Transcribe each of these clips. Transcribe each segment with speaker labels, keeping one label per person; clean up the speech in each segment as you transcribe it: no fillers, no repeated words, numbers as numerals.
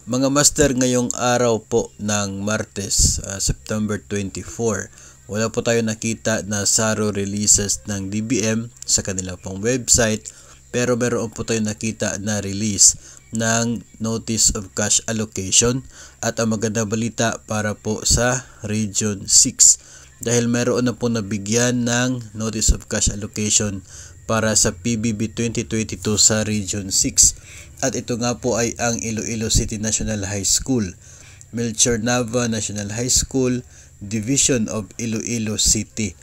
Speaker 1: Mga master, ngayong araw po ng Martes, September 24, wala po tayo nakita na SARO releases ng DBM sa kanila pong website, pero meron po tayo nakita na release ng Notice of Cash Allocation at ang magandang balita para po sa Region 6 dahil meron na po nabigyan ng Notice of Cash Allocation para sa PBB 2022 sa Region 6. At ito nga po ay ang Iloilo City National High School, Melchor Nava National High School, Division of Iloilo City,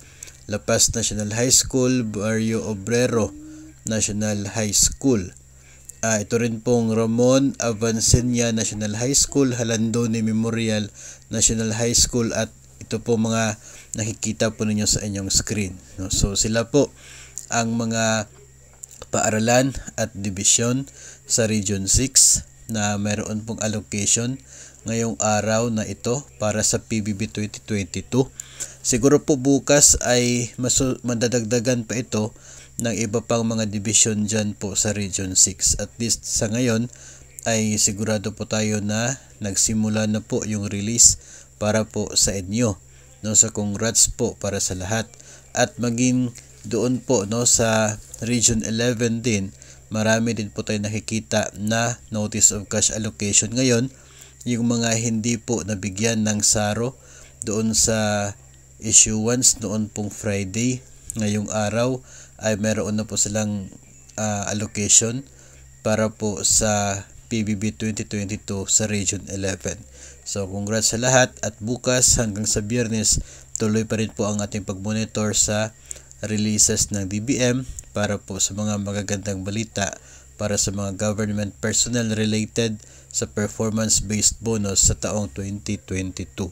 Speaker 1: La Paz National High School, Barrio Obrero National High School. Ito rin pong Ramon Avancenia National High School, Halandone Memorial National High School, at ito po mga nakikita po ninyo sa inyong screen. So sila po ang mga paaralan at division sa Region 6 na mayroon pong allocation ngayong araw na ito para sa PBB 2022. Siguro po bukas ay madadagdagan pa ito ng iba pang mga division dyan po sa Region 6. At least sa ngayon ay sigurado po tayo na nagsimula na po yung release para po sa inyo. So congrats po para sa lahat. At maging doon po sa Region 11 din, marami din po tayo nakikita na Notice of Cash Allocation ngayon. Yung mga hindi po nabigyan ng SARO doon sa issuance noon pong Friday, ngayong araw ay meron na po silang allocation para po sa PBB 2022 sa Region 11. So congrats sa lahat, at bukas hanggang sa Biyernes tuloy pa rin po ang ating pag-monitor sa releases ng DBM para po sa mga magagandang balita para sa mga government personnel related sa performance-based bonus sa taong 2022.